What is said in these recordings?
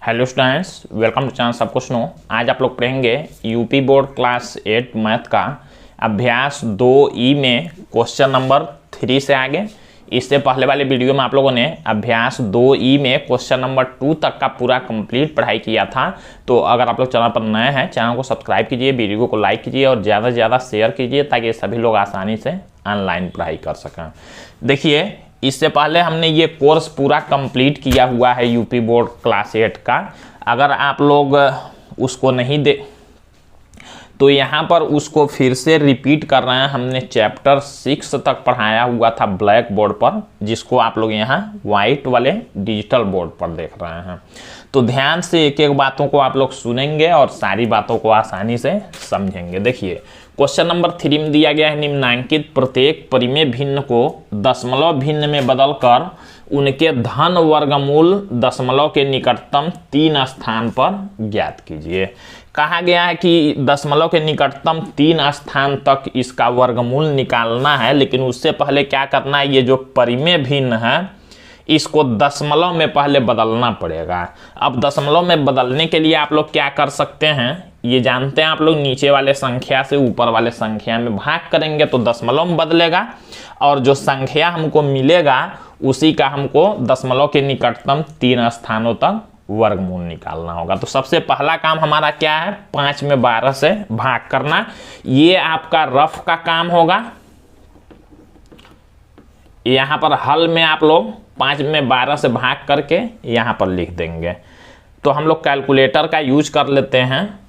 Hello students, welcome to channel सब कुछ no. आज आप लोग पढ़ेंगे यूपी बोर्ड क्लास 8 मैथ का अभ्यास 2E में क्वेश्चन नंबर 3 से आगे। इससे पहले वाले वीडियो में आप लोगों ने अभ्यास 2E में क्वेश्चन नंबर 2 तक का पूरा कंप्लीट पढ़ाई किया था। तो अगर आप लोग चैनल पर नए हैं, चैनल को सब्सक्राइब कीजिए, वीडियो को लाइक कीजिए और ज़्यादा से ज़्यादा शेयर कीजिए ताकि सभी लोग आसानी से ऑनलाइन पढ़ाई कर सकें। देखिए, इससे पहले हमने ये कोर्स पूरा कंप्लीट किया हुआ है यूपी बोर्ड क्लास 8 का। अगर आप लोग उसको नहीं दे तो यहाँ पर उसको फिर से रिपीट कर रहे हैं। हमने चैप्टर 6 तक पढ़ाया हुआ था ब्लैक बोर्ड पर, जिसको आप लोग यहाँ वाइट वाले डिजिटल बोर्ड पर देख रहे हैं। तो ध्यान से एक एक बातों को आप लोग सुनेंगे और सारी बातों को आसानी से समझेंगे। देखिए, क्वेश्चन नंबर 3 में दिया गया है, निम्नलिखित प्रत्येक परिमेय भिन्न को दशमलव भिन्न में बदलकर उनके धन वर्गमूल दशमलव के निकटतम 3 स्थान पर ज्ञात कीजिए। कहा गया है कि दशमलव के निकटतम 3 स्थान तक इसका वर्गमूल निकालना है, लेकिन उससे पहले क्या करना है, ये जो परिमेय भिन्न है इसको दशमलव में पहले बदलना पड़ेगा। अब दशमलव में बदलने के लिए आप लोग क्या कर सकते हैं, ये जानते हैं आप लोग, नीचे वाले संख्या से ऊपर वाले संख्या में भाग करेंगे तो दशमलव में बदलेगा, और जो संख्या हमको मिलेगा उसी का हमको दशमलव के निकटतम 3 स्थानों तक वर्गमूल निकालना होगा। तो सबसे पहला काम हमारा क्या है, 5 में 12 से भाग करना। ये आपका रफ का काम होगा। यहां पर हल में आप लोग 5 में 12 से भाग करके यहां पर लिख देंगे। तो हम लोग कैलकुलेटर का यूज कर लेते हैं।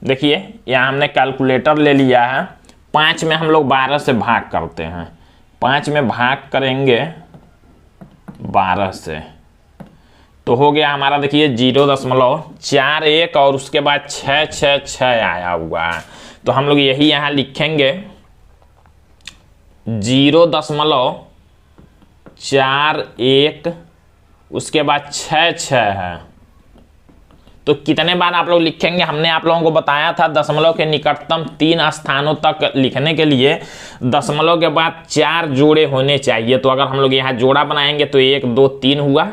देखिए, यहां हमने कैलकुलेटर ले लिया है। 5 में हम लोग 12 से भाग करते हैं। 5 में भाग करेंगे 12 से तो हो गया हमारा, देखिए 0.41 और उसके बाद 666 आया हुआ है। तो हम लोग यही यहां लिखेंगे 0.41, उसके बाद 66 है। तो कितने बार आप लोग लिखेंगे, हमने आप लोगों को बताया था दशमलव के निकटतम 3 स्थानों तक लिखने के लिए दशमलव के बाद 4 जोड़े होने चाहिए। तो अगर हम लोग यहाँ जोड़ा बनाएंगे तो 1 2 3 हुआ,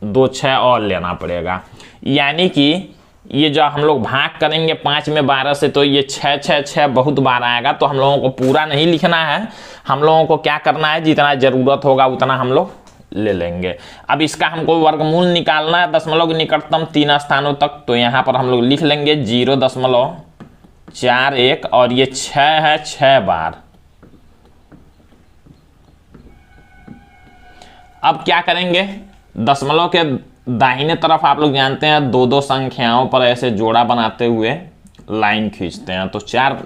2 6 और लेना पड़ेगा। यानी कि ये जो हम लोग भाग करेंगे 5 में 12 से, तो ये 6 6 6 बहुत बार आएगा। तो हम लोगों को पूरा नहीं लिखना है, हम लोगों को क्या करना है, जितना ज़रूरत होगा उतना हम लोग ले लेंगे। अब इसका हमको वर्गमूल निकालना है दशमलव के निकटतम 3 स्थानों तक। तो यहाँ पर हम लोग लिख लेंगे 0.41 और ये 6 है 6 बार। अब क्या करेंगे, दशमलव के दाहिने तरफ आप लोग जानते हैं 2 संख्याओं पर ऐसे जोड़ा बनाते हुए लाइन खींचते हैं। तो 4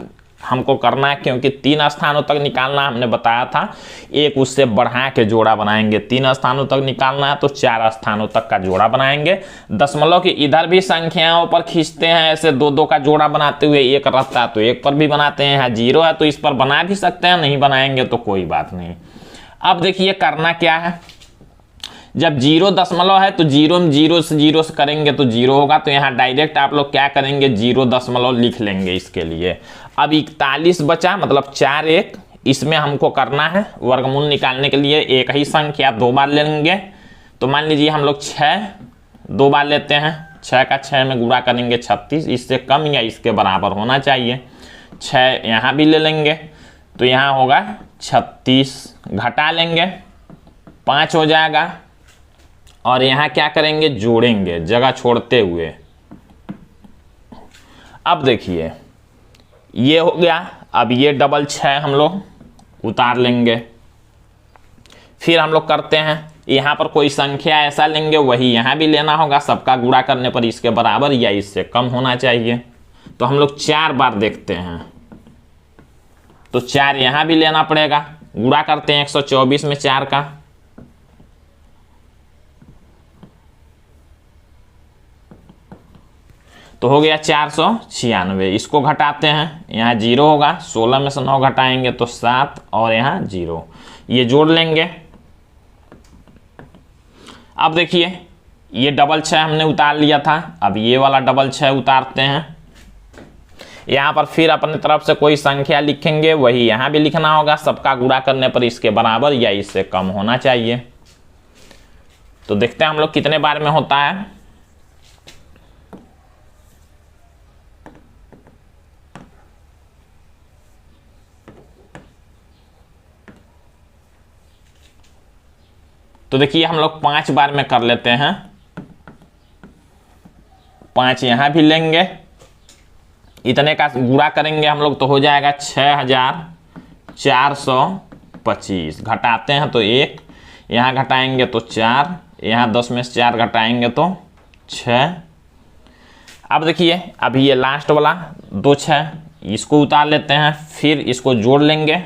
हमको करना है, क्योंकि 3 स्थानों तक निकालना हमने बताया था। एक उससे बढ़ा के जोड़ा बनाएंगे, 3 स्थानों तक निकालना है तो 4 स्थानों तक का जोड़ा बनाएंगे। दशमलव के इधर भी संख्याओं पर खींचते हैं ऐसे 2 का जोड़ा बनाते हुए। 1 रहता है तो 1 पर भी बनाते हैं, यहाँ 0 है तो इस पर बना भी सकते हैं, नहीं बनाएंगे तो कोई बात नहीं। अब देखिए करना क्या है, जब 0 है तो 0 में 0 से करेंगे तो 0 होगा। तो यहाँ डायरेक्ट आप लोग क्या करेंगे, 0 लिख लेंगे इसके लिए। अब 41 बचा, मतलब 4 1, इसमें हमको करना है वर्गमूल निकालने के लिए एक ही संख्या 2 बार लेंगे। तो मान लीजिए हम लोग 6 2 बार लेते हैं, 6 का 6 में गुणा करेंगे 36, इससे कम या इसके बराबर होना चाहिए। 6 यहाँ भी ले लेंगे तो यहाँ होगा 36, घटा लेंगे 5 हो जाएगा। और यहाँ क्या करेंगे, जोड़ेंगे जगह छोड़ते हुए। अब देखिए ये हो गया। अब ये डबल 6 हम लोग उतार लेंगे। फिर हम लोग करते हैं, यहाँ पर कोई संख्या ऐसा लेंगे, वही यहाँ भी लेना होगा। सबका गुणा करने पर इसके बराबर या इससे कम होना चाहिए। तो हम लोग 4 बार देखते हैं, तो 4 यहाँ भी लेना पड़ेगा। गुणा करते हैं 124 में 4 का, तो हो गया 496। इसको घटाते हैं, यहाँ 0 होगा, 16 में से 9 घटाएंगे तो 7 और यहाँ 0, ये जोड़ लेंगे। अब देखिए ये डबल 6 हमने उतार लिया था, अब ये वाला डबल 6 उतारते हैं। यहाँ पर फिर अपने तरफ से कोई संख्या लिखेंगे, वही यहाँ भी लिखना होगा। सबका गुणा करने पर इसके बराबर या इससे कम होना चाहिए। तो देखते हैं हम लोग कितने बार में होता है। तो देखिए हम लोग 5 बार में कर लेते हैं। 5 यहां भी लेंगे, इतने का गुणा करेंगे हम लोग तो हो जाएगा 6425। घटाते हैं तो 1, यहाँ घटाएंगे तो 4, यहाँ 10 में से 4 घटाएंगे तो 6। अब देखिए अभी ये लास्ट वाला 2 6 इसको उतार लेते हैं, फिर इसको जोड़ लेंगे।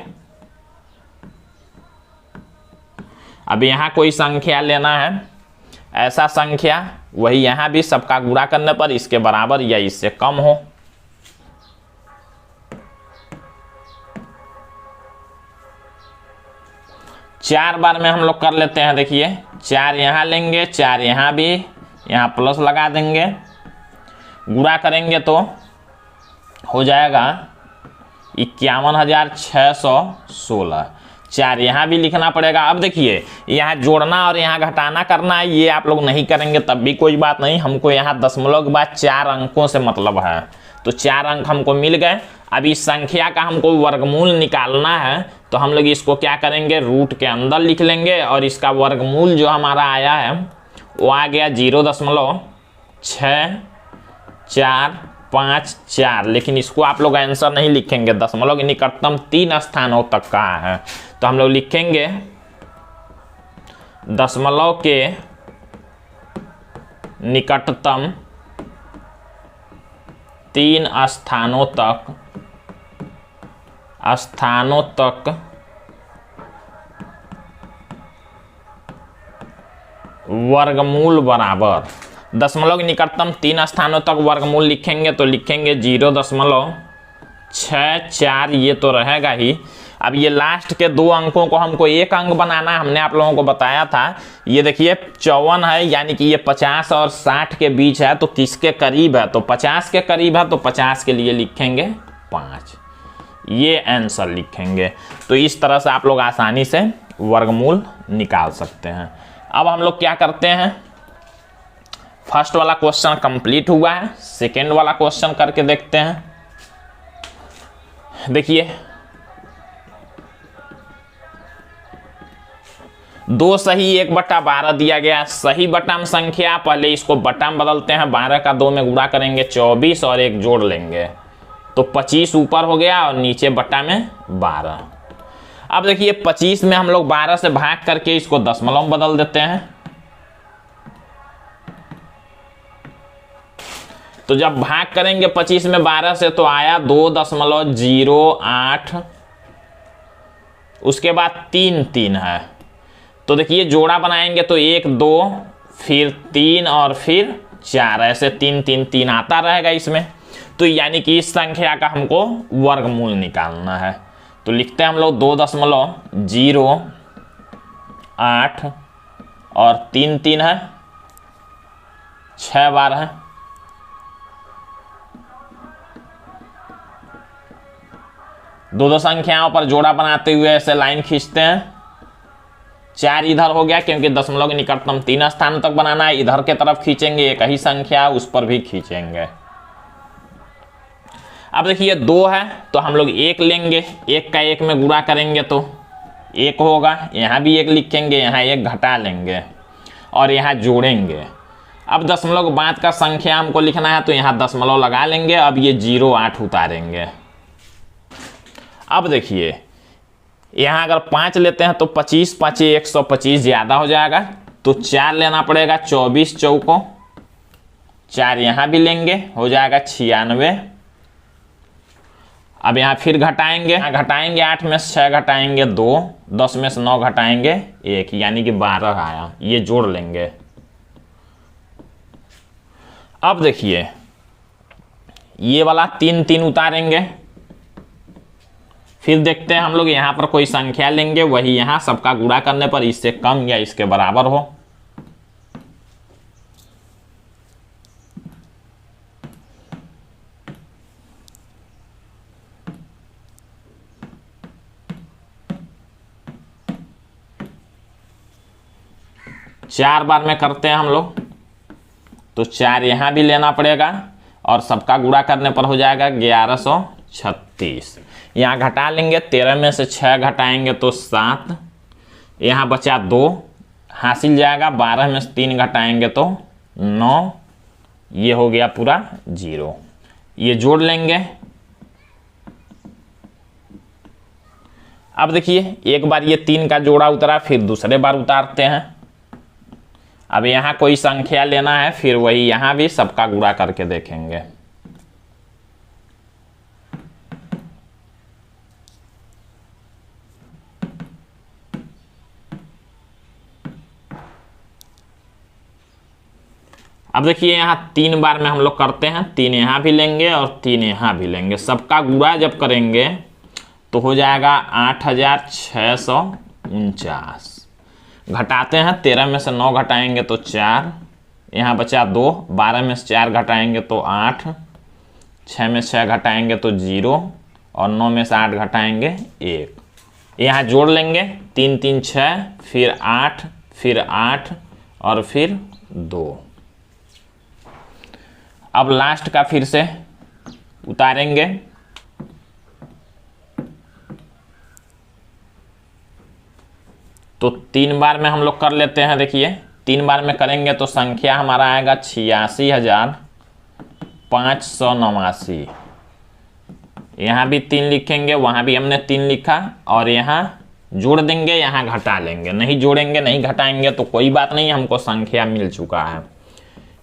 अब यहाँ कोई संख्या लेना है, ऐसा संख्या वही यहाँ भी सबका गुणा करने पर इसके बराबर या इससे कम हो। चार बार में हम लोग कर लेते हैं। देखिए 4 यहाँ लेंगे, 4 यहाँ भी, यहाँ प्लस लगा देंगे, गुणा करेंगे तो हो जाएगा 51,616। 4 यहाँ भी लिखना पड़ेगा। अब देखिए यहाँ जोड़ना और यहाँ घटाना करना है, ये आप लोग नहीं करेंगे तब भी कोई बात नहीं, हमको यहाँ दशमलव के बाद 4 अंकों से मतलब है। तो 4 अंक हमको मिल गए। अब इस संख्या का हमको वर्गमूल निकालना है, तो हम लोग इसको क्या करेंगे, रूट के अंदर लिख लेंगे और इसका वर्गमूल जो हमारा आया है वो आ गया 0.6454। लेकिन इसको आप लोग आंसर नहीं लिखेंगे, दशमलव के निकटतम 3 स्थानों तक का है, तो हम लोग लिखेंगे दशमलव के निकटतम 3 स्थानों तक वर्गमूल बराबर। दशमलव के निकटतम 3 स्थानों तक वर्गमूल लिखेंगे तो लिखेंगे 0.64, ये तो रहेगा ही। अब ये लास्ट के 2 अंकों को हमको एक अंक बनाना है, हमने आप लोगों को बताया था। ये देखिए 54 है, यानी कि ये 50 और 60 के बीच है, तो किसके करीब है, तो 50 के करीब है, तो 50 के लिए लिखेंगे 5, ये आंसर लिखेंगे। तो इस तरह से आप लोग आसानी से वर्गमूल निकाल सकते हैं। अब हम लोग क्या करते हैं, फर्स्ट वाला क्वेश्चन कंप्लीट हुआ है, सेकेंड वाला क्वेश्चन करके देखते हैं। देखिए 2 सही 1/12 दिया गया। सही बटा में संख्या, पहले इसको बटा में बदलते हैं, 12 का 2 में गुणा करेंगे 24 और 1 जोड़ लेंगे तो 25 ऊपर हो गया और नीचे बटा में 12। अब देखिए 25 में हम लोग 12 से भाग करके इसको दशमलव में बदल देते हैं। तो जब भाग करेंगे 25 में 12 से तो आया 2.08, उसके बाद 3 3 है। तो देखिए जोड़ा बनाएंगे तो 1 2 फिर 3 और फिर 4, ऐसे 3 3 3 आता रहेगा इसमें। तो यानी कि इस संख्या का हमको वर्गमूल निकालना है, तो लिखते हैं हम लोग 2.08 और 3 3 है, 6 बार है। दो संख्याओं पर जोड़ा बनाते हुए ऐसे लाइन खींचते हैं। 4 इधर हो गया, क्योंकि दशमलव के निकटतम 3 स्थान तक बनाना है, इधर के तरफ खींचेंगे, एक ही संख्या उस पर भी खींचेंगे। अब देखिए 2 है तो हम लोग 1 लेंगे, 1 का 1 में गुणा करेंगे तो 1 होगा, यहाँ भी 1 लिखेंगे, यहाँ 1 घटा लेंगे और यहाँ जोड़ेंगे। अब दशमलव के बाद का संख्या हमको लिखना है तो यहाँ दशमलव लगा लेंगे। अब ये 0.8 उतारेंगे। अब देखिए यहाँ अगर 5 लेते हैं तो 25 5 125 ज़्यादा हो जाएगा, तो 4 लेना पड़ेगा, 24 चौकों 4 यहाँ भी लेंगे, हो जाएगा 96। अब यहाँ फिर घटाएंगे, 8 में से 6 घटाएंगे 2, 10 में से 9 घटाएंगे 1, यानी कि 12 आया, ये जोड़ लेंगे। अब देखिए ये वाला 3 3 उतारेंगे, फिर देखते हैं हम लोग यहाँ पर कोई संख्या लेंगे, वही यहाँ सबका गुणा करने पर इससे कम या इसके बराबर हो। 4 बार में करते हैं हम लोग, तो 4 यहाँ भी लेना पड़ेगा और सबका गुणा करने पर हो जाएगा 1136। यहाँ घटा लेंगे, 13 में से 6 घटाएंगे तो 7, यहाँ बचा 2 हासिल जाएगा, 12 में से 3 घटाएंगे तो 9, ये हो गया पूरा 0। ये जोड़ लेंगे। अब देखिए एक बार ये 3 का जोड़ा उतरा, फिर दूसरे बार उतारते हैं। अब यहाँ कोई संख्या लेना है, फिर वही यहाँ भी सबका गुणा करके देखेंगे। अब देखिए यहाँ 3 बार में हम लोग करते हैं, 3 यहाँ भी लेंगे और 3 यहाँ भी लेंगे। सबका गुणा जब करेंगे तो हो जाएगा 8649। घटाते हैं, 13 में से 9 घटाएंगे तो 4, यहाँ बचा 2, 12 में से 4 घटाएंगे तो 8, 6 में से 6 घटाएंगे तो 0 और 9 में से 8 घटाएंगे 1। यहाँ जोड़ लेंगे, 3 3 6, फिर 8, फिर 8 और फिर 2। अब लास्ट का फिर से उतारेंगे। तो 3 बार में हम लोग कर लेते हैं। देखिए 3 बार में करेंगे तो संख्या हमारा आएगा 86,589। यहाँ भी 3 लिखेंगे, वहाँ भी हमने 3 लिखा और यहाँ जोड़ देंगे, यहाँ घटा लेंगे। नहीं जोड़ेंगे नहीं घटाएंगे तो कोई बात नहीं, हमको संख्या मिल चुका है।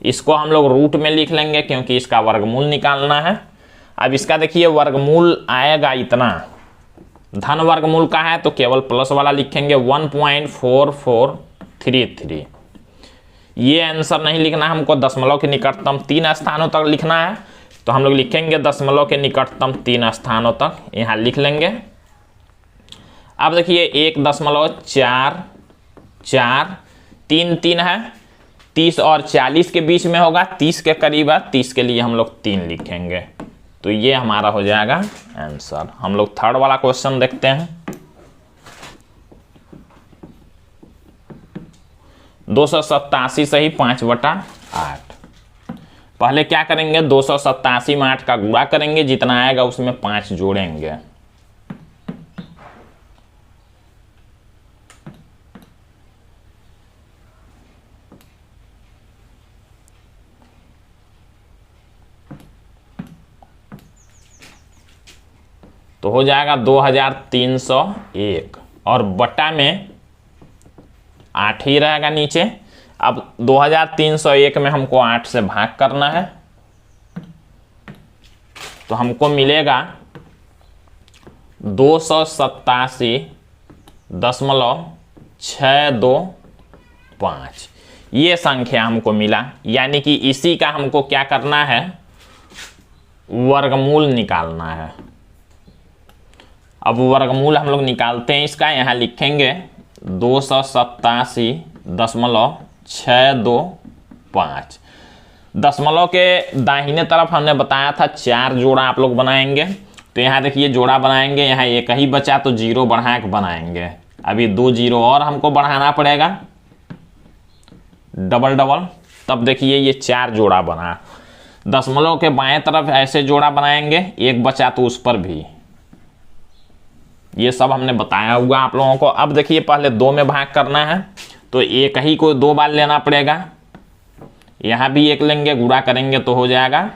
इसको हम लोग रूट में लिख लेंगे क्योंकि इसका वर्गमूल निकालना है। अब इसका देखिए वर्गमूल आएगा इतना, धन वर्गमूल का है तो केवल प्लस वाला लिखेंगे 1.4433। ये आंसर नहीं लिखना, हमको दशमलव के निकटतम 3 स्थानों तक लिखना है, तो हम लोग लिखेंगे दशमलव के निकटतम 3 स्थानों तक, यहाँ लिख लेंगे। अब देखिए 1.44 3 3 है, 30 और 40 के बीच में होगा, 30 के करीब है, 30 के लिए हम लोग 3 लिखेंगे। तो ये हमारा हो जाएगा आंसर। हम लोग थर्ड वाला क्वेश्चन देखते हैं। 287 से ही 5/8। पहले क्या करेंगे, 287 में 8 का गुणा करेंगे, जितना आएगा उसमें 5 जोड़ेंगे। तो हो जाएगा 2301 और बटा में 8 ही रहेगा नीचे। अब 2301 में हमको 8 से भाग करना है, तो हमको मिलेगा 287.625। ये संख्या हमको मिला, यानी कि इसी का हमको क्या करना है, वर्गमूल निकालना है। अब वर्गमूल हम लोग निकालते हैं इसका, यहाँ लिखेंगे 287.625। दशमलव के दाहिने तरफ हमने बताया था 4 जोड़ा आप लोग बनाएंगे, तो यहाँ देखिए जोड़ा बनाएंगे, यहाँ एक ही बचा तो 0 बढ़ा के बनाएंगे। अभी 2 0 और हमको बढ़ाना पड़ेगा डबल डबल, तब देखिए ये 4 जोड़ा बना। दशमलव के बाएं तरफ ऐसे जोड़ा बनाएंगे, एक बचा तो उस पर भी। ये सब हमने बताया हुआ आप लोगों को। अब देखिए पहले 2 में भाग करना है, तो एक ही को 2 बार लेना पड़ेगा। यहाँ भी 1 लेंगे, गुणा करेंगे तो हो जाएगा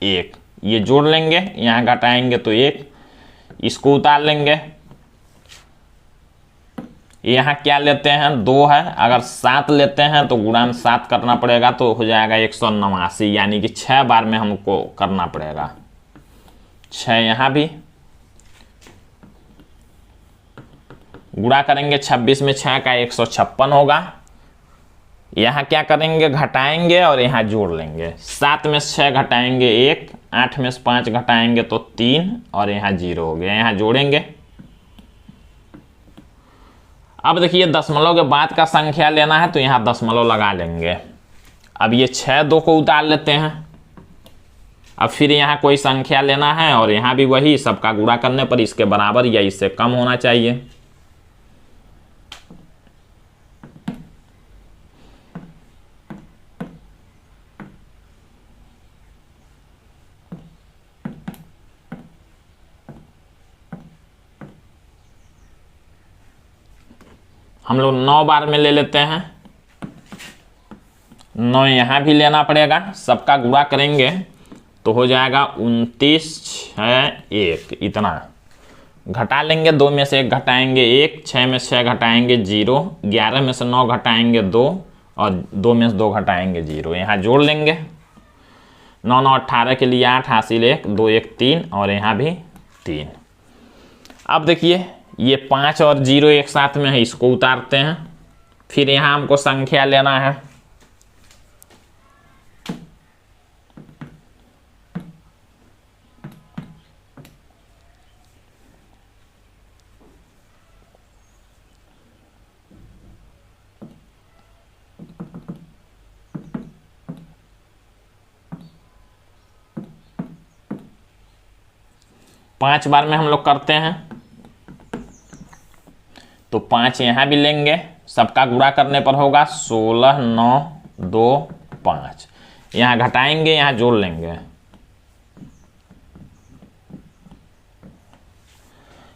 1। ये जोड़ लेंगे, यहाँ घटाएंगे तो 1, इसको उतार लेंगे। यहाँ क्या लेते हैं, 2 है, अगर 7 लेते हैं तो गुणान 7 करना पड़ेगा, तो हो जाएगा 189, यानी कि 6 बार में हमको करना पड़ेगा। 6 यहाँ भी गुणा करेंगे, 26 में 6 का 156 होगा। यहाँ क्या करेंगे, घटाएंगे और यहाँ जोड़ लेंगे। 7 में से 6 घटाएंगे 1, 8 में से 5 घटाएंगे तो 3 और यहाँ 0 हो गया। यहाँ जोड़ेंगे। अब देखिए दशमलव के बाद का संख्या लेना है, तो यहाँ दशमलव लगा लेंगे। अब ये 6 2 को उतार लेते हैं। अब फिर यहाँ कोई संख्या लेना है और यहाँ भी वही, सबका गुणा करने पर इसके बराबर या इससे कम होना चाहिए। हम लोग 9 बार में ले लेते हैं, 9 यहाँ भी लेना पड़ेगा, सबका गुणा करेंगे तो हो जाएगा 29, 6, 1, इतना घटा लेंगे। 2 में से 1 घटाएंगे 1, 6 में से 6 घटाएंगे 0, 11 में से 9 घटाएंगे 2 और 2 में से 2 घटाएंगे 0। यहाँ जोड़ लेंगे, 9 9 18 के लिए 8 हासिल 1, 2 1 3 और यहाँ भी 3। अब देखिए ये 5 और 0 एक साथ में है, इसको उतारते हैं। फिर यहाँ हमको संख्या लेना है, पांच बार में हम लोग करते हैं तो 5 यहाँ भी लेंगे, सबका गुणा करने पर होगा 16, 9, 2, 5। यहाँ घटाएंगे, यहाँ जोड़ लेंगे।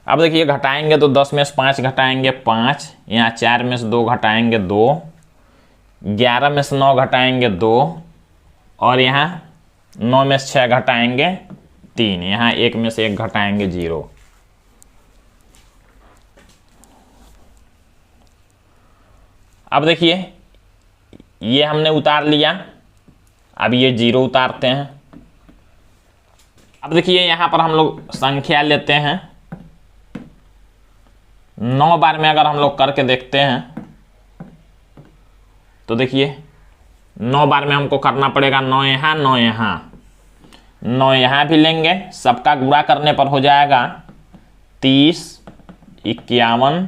अब देखिए घटाएंगे तो 10 में से 5 घटाएंगे 5, यहाँ 4 में से 2 घटाएंगे 2, 11 में से 9 घटाएंगे 2 और यहाँ 9 में से 6 घटाएंगे 3, यहाँ 1 में से 1 घटाएंगे 0। अब देखिए ये हमने उतार लिया, अब ये 0 उतारते हैं। अब देखिए यहाँ पर हम लोग संख्या लेते हैं, 9 बार में अगर हम लोग करके देखते हैं तो देखिए 9 बार में हमको करना पड़ेगा 9 यहाँ 9 यहाँ, 9 यहाँ भी लेंगे, सबका गुणा करने पर हो जाएगा 30, 51,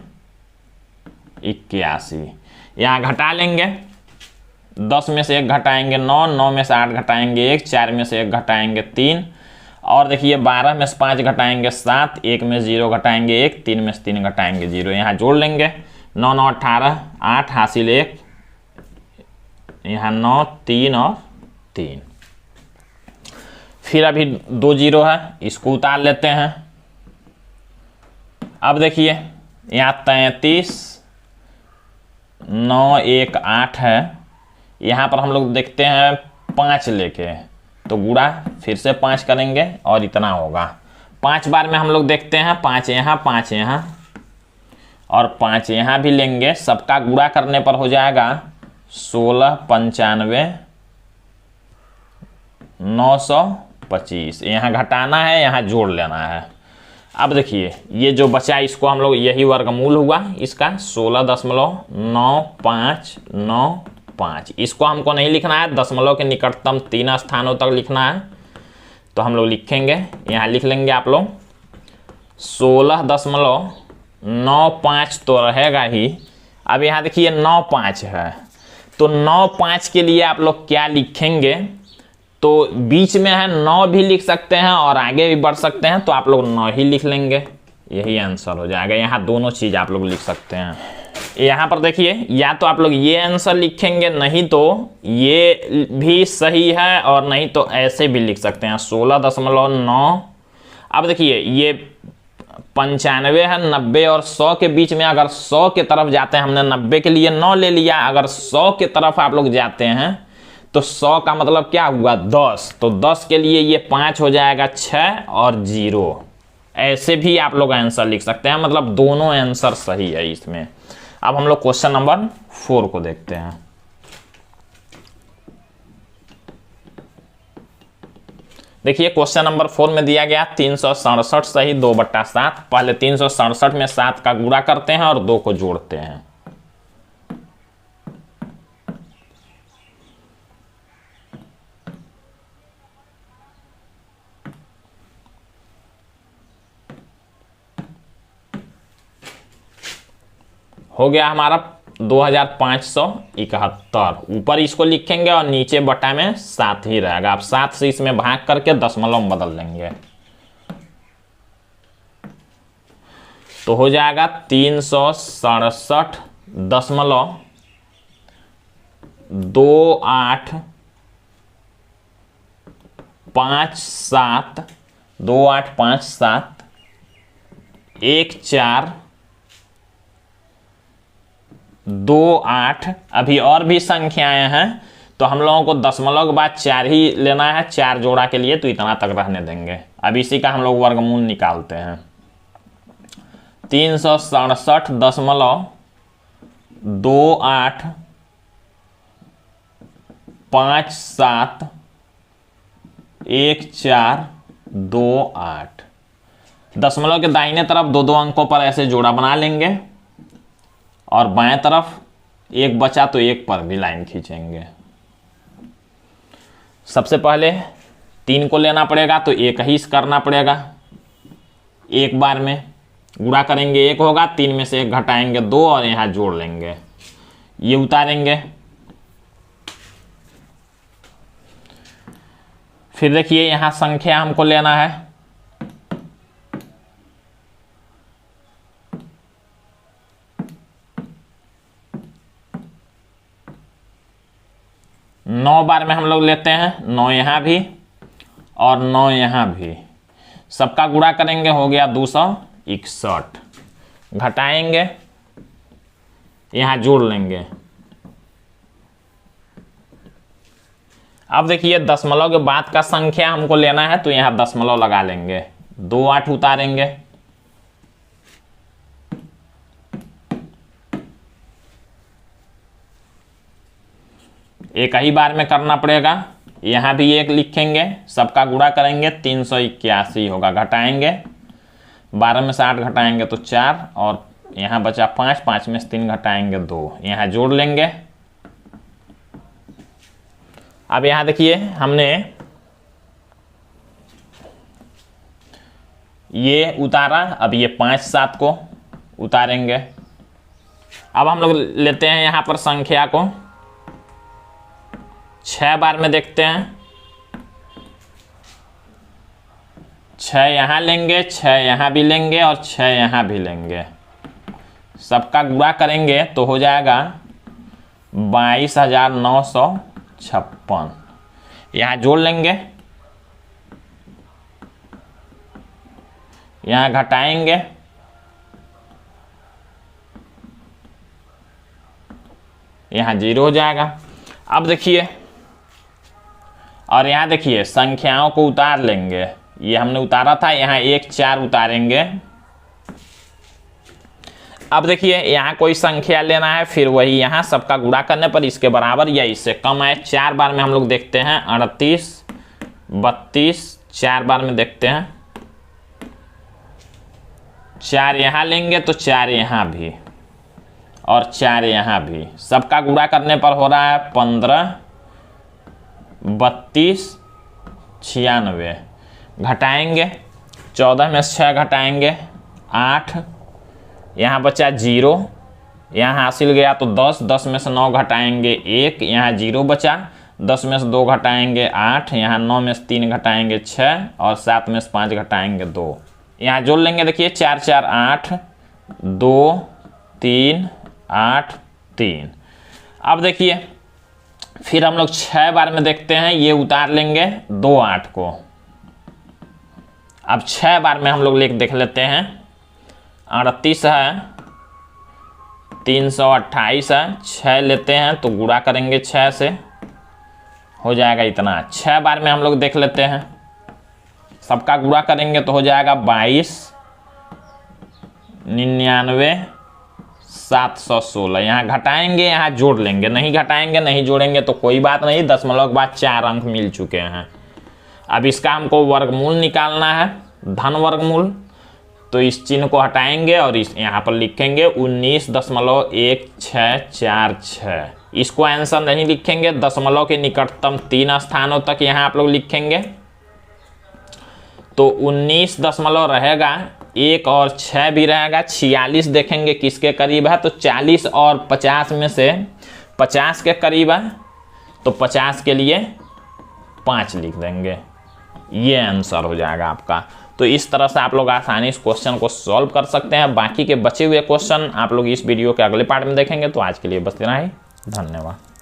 81। यहाँ घटा लेंगे, 10 में से 1 घटाएंगे 9, 9 में से 8 घटाएंगे 1, 4 में से 1 घटाएंगे 3 और देखिए 12 में से 5 घटाएंगे 7, 1 में 0 घटाएंगे 1, 3 में से 3 घटाएंगे 0। यहाँ जोड़ लेंगे, 9 9 18, 8 हासिल 1, यहाँ 9, 3 और 3। फिर अभी 2 0 है, इसको उतार लेते हैं। अब देखिए यहाँ 33, 9 1 8 है, यहाँ पर हम लोग देखते हैं 5 लेके तो गुणा फिर से 5 करेंगे और इतना होगा। 5 बार में हम लोग देखते हैं 5 यहाँ 5 यहाँ और 5 यहाँ भी लेंगे, सबका गुणा करने पर हो जाएगा 16, 95, 925। यहाँ घटाना है, यहाँ जोड़ लेना है। अब देखिए ये जो बचा इसको हम लोग, यही वर्गमूल हुआ इसका 16.9595। इसको हमको नहीं लिखना है, दशमलव के निकटतम 3 स्थानों तक लिखना है। तो हम लोग लिखेंगे, यहाँ लिख लेंगे आप लोग 16.95 तो रहेगा ही। अब यहाँ देखिए 95 है तो 95 के लिए आप लोग क्या लिखेंगे, तो बीच में है 9 भी लिख सकते हैं और आगे भी बढ़ सकते हैं, तो आप लोग 9 ही लिख लेंगे, यही आंसर हो जाएगा। यहाँ दोनों चीज़ आप लोग लिख सकते हैं। यहाँ पर देखिए या तो आप लोग ये आंसर लिखेंगे, नहीं तो ये भी सही है और नहीं तो ऐसे भी लिख सकते हैं 16.9। अब देखिए ये 95 है, 90 और 100 के बीच में अगर 100 के तरफ जाते हैं, हमने 90 के लिए 9 ले लिया, अगर 100 के तरफ आप लोग जाते हैं तो 100 का मतलब क्या हुआ 10, तो 10 के लिए ये 5 हो जाएगा 6 और 0। ऐसे भी आप लोग आंसर लिख सकते हैं, मतलब दोनों आंसर सही है इसमें। अब हम लोग क्वेश्चन नंबर 4 को देखते हैं। देखिए क्वेश्चन नंबर 4 में दिया गया 367 सही 2/7। पहले 367 में 7 का गुणा करते हैं और 2 को जोड़ते हैं। हो गया हमारा 2571। ऊपर इसको लिखेंगे और नीचे बटा में 7 ही रहेगा। आप 7 से इसमें भाग करके दशमलव में बदल देंगे तो हो जाएगा 367.2857 2857 14 2 8। अभी और भी संख्याएं हैं तो हम लोगों को दशमलव के बाद 4 ही लेना है 4 जोड़ा के लिए, तो इतना तक रहने देंगे। अब इसी का हम लोग वर्गमूल निकालते हैं। 367.271428। दशमलव के दाहिने तरफ दो अंकों पर ऐसे जोड़ा बना लेंगे और बाएं तरफ एक बचा तो एक पर भी लाइन खींचेंगे। सबसे पहले 3 को लेना पड़ेगा तो एक ही करना पड़ेगा, एक बार में गुणा करेंगे 1 होगा, 3 में से 1 घटाएंगे 2 और यहां जोड़ लेंगे, ये उतारेंगे। फिर देखिए यहां संख्या हमको लेना है 9 बार में हम लोग लेते हैं, 9 यहाँ भी और 9 यहाँ भी, सबका गुणा करेंगे हो गया 261। घटाएंगे यहाँ जोड़ लेंगे। अब देखिए दशमलव के बाद का संख्या हमको लेना है तो यहाँ दशमलव लगा लेंगे, 2 8 उतारेंगे, एक ही बार में करना पड़ेगा। यहाँ भी 1 लिखेंगे, सबका गुणा करेंगे 381 होगा। घटाएंगे 12 में से 8 घटाएंगे तो 4 और यहाँ बचा 5, 5 में से 3 घटाएंगे 2, यहाँ जोड़ लेंगे। अब यहाँ देखिए हमने ये उतारा, अब ये 5 7 को उतारेंगे। अब हम लोग लेते हैं यहाँ पर संख्या को 6 बार में देखते हैं। 6 यहाँ लेंगे, 6 यहाँ भी लेंगे और 6 यहाँ भी लेंगे, सबका गुणा करेंगे तो हो जाएगा 22,956। यहाँ जोड़ लेंगे, यहाँ घटाएंगे, यहाँ 0 हो जाएगा। अब देखिए और यहाँ देखिए संख्याओं को उतार लेंगे, ये हमने उतारा था, यहाँ 1 4 उतारेंगे। अब देखिए यहाँ कोई संख्या लेना है, फिर वही यहाँ सबका गुणा करने पर इसके बराबर या इससे कम है। 4 बार में हम लोग देखते हैं 38 32, 4 बार में देखते हैं। 4 यहाँ लेंगे तो 4 यहाँ भी और 4 यहाँ भी, सबका गुणा करने पर हो रहा है 15 32 96। घटाएंगे 14 में से 6 घटाएंगे 8, यहाँ बचा 0, यहाँ हासिल गया तो 10, 10 में से 9 घटाएंगे 1, यहाँ 0 बचा, 10 में से 2 घटाएंगे 8, यहाँ 9 में से 3 घटाएंगे 6 और 7 में से 5 घटाएंगे 2, यहाँ जोड़ लेंगे। देखिए 4 4 8 2 3 8 3। अब देखिए फिर हम लोग 6 बार में देखते हैं, ये उतार लेंगे 2 8 को। अब 6 बार में हम लोग देख लेते हैं। 38 है, 328 है, 6 लेते हैं तो गुणा करेंगे 6 से, हो जाएगा इतना। 6 बार में हम लोग देख लेते हैं, सबका गुणा करेंगे तो हो जाएगा 22 99 716। यहाँ घटाएंगे, यहाँ जोड़ लेंगे, नहीं घटाएंगे नहीं जोड़ेंगे तो कोई बात नहीं, दशमलव के बाद 4 अंक मिल चुके हैं। अब इसका हमको वर्गमूल निकालना है, धन वर्गमूल, तो इस चिन्ह को हटाएंगे और इस यहाँ पर लिखेंगे 19.1646। इसको आंसर नहीं लिखेंगे, दशमलव के निकटतम 3 स्थानों तक यहाँ आप लोग लिखेंगे तो 19 दशमलव रहेगा, 1 और 6 भी रहेगा, 46 देखेंगे किसके करीब है तो 40 और 50 में से 50 के करीब है तो 50 के लिए 5 लिख देंगे, ये आंसर हो जाएगा आपका। तो इस तरह से आप लोग आसानी इस क्वेश्चन को सॉल्व कर सकते हैं। बाकी के बचे हुए क्वेश्चन आप लोग इस वीडियो के अगले पार्ट में देखेंगे। तो आज के लिए बस इतना ही, धन्यवाद।